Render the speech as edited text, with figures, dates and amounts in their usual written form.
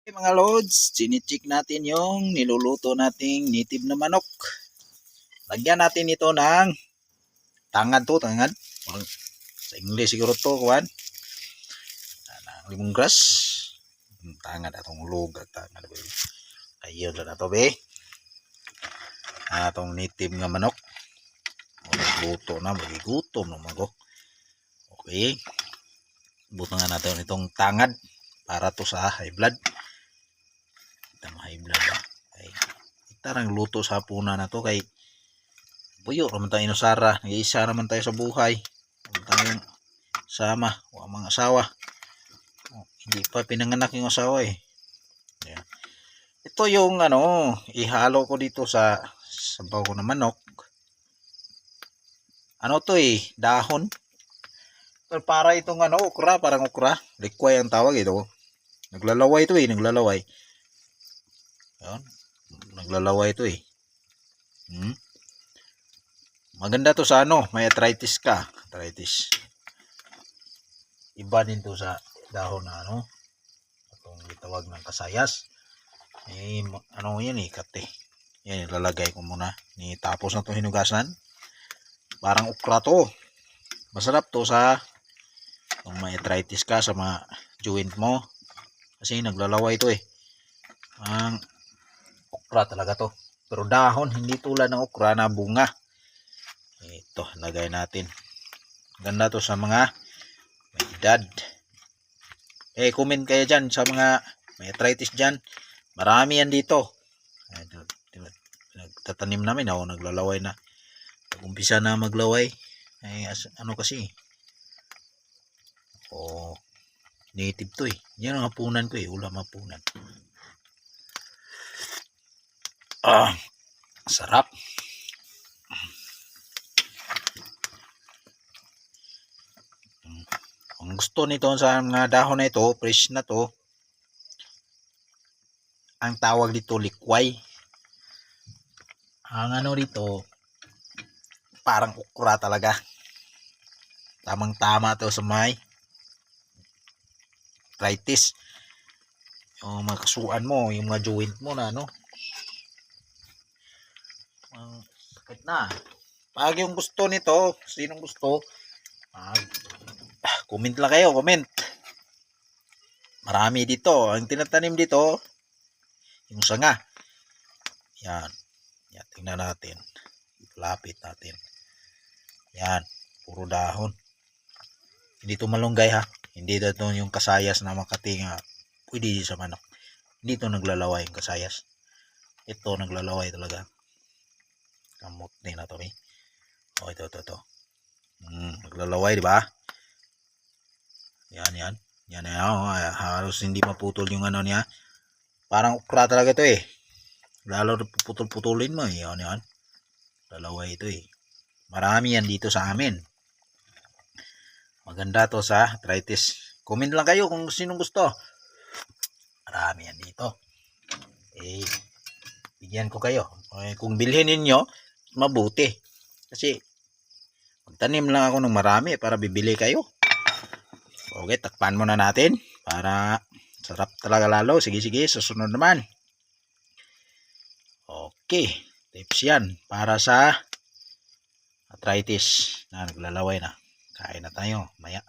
Okay, mga lods, chinichik natin yung niluluto nating native na manok. Lagyan natin ito ng tangad to, tangad. Sa English siguro to, kuwan. Lemongrass. Tangad atong lugar, tangad. Ayun na to, be. Atong native nga manok. Luto na, magigutom na mago. Okay. Buto nga natin itong tangad para to sa high blood. High blood ba? Ay, tarang luto sa hapunan na to kay buyo naman tayo inusara, nag-iisa naman tayo sa buhay, naman tayong sama o mga asawa, hindi pa pinanganak yung asawa eh. Ayan. Ito yung ihalo ko dito sa sabaw ko na manok. Ano to eh, dahon. Pero para itong okra, parang okra, likway ang tawag ito. Naglalaway ito eh, naglalaway. Ayan. Naglalaway ito eh. Maganda to sa may arthritis ka. Arthritis. Iba din to sa dahon na itong itawag ng kasayas. Eh, yan eh, kate. Yan, ilalagay ko muna. Tapos na itong hinugasan. Parang okra to. Masarap to sa kung may arthritis ka sa mga joint mo. Kasi naglalaway to eh. Ang okra talaga to. Pero dahon, hindi tulad ng okra na bunga. Ito, lagay natin. Ganda to sa mga may edad. Comment kayo dyan sa mga may arthritis dyan. Marami yan dito. Nagtatanim namin ako, naglalaway na. Pag-umpisa na maglaway, kasi native to eh. Yan ang hapunan ko eh, ulam hapunan. Sarap. Ang gusto nito sa mga dahon na ito, fresh na to, ang tawag dito likway. Ang dito, parang okra talaga. Tamang tama to sa may arthritis. Yung mga kasuan mo, yung mga joint mo na sakit na. Pag yung gusto nito, sinong gusto, comment lang kayo, comment. Marami dito. Ang tinatanim dito, yung sanga. Yan. Yan, tingnan natin. Lapit natin. Yan. Puro dahon. Hindi ito malunggay ha. Hindi ito yung kasayas na makatinga. Pwede sa manok. Hindi ito naglalaway yung kasayas. Ito naglalaway talaga. Kamot din na ito eh. Ito. Naglalaway, di ba? Yan. Yan halos hindi maputol yung niya. Parang okra talaga ito eh. Lalo putol-putulin mo eh. Yan. Lalaway ito eh. Marami yan dito sa amin. Maganda to sa arthritis. Comment lang kayo kung sinong gusto. Marami yan dito. Bigyan ko kayo. Kung bilhin ninyo, mabuti. Kasi magtanim lang ako ng marami para bibili kayo. Okay, takpan muna natin para sarap talaga lalo. Sige, susunod naman. Okay, tips yan para sa arthritis na naglalaway na. Kain na tayo maya.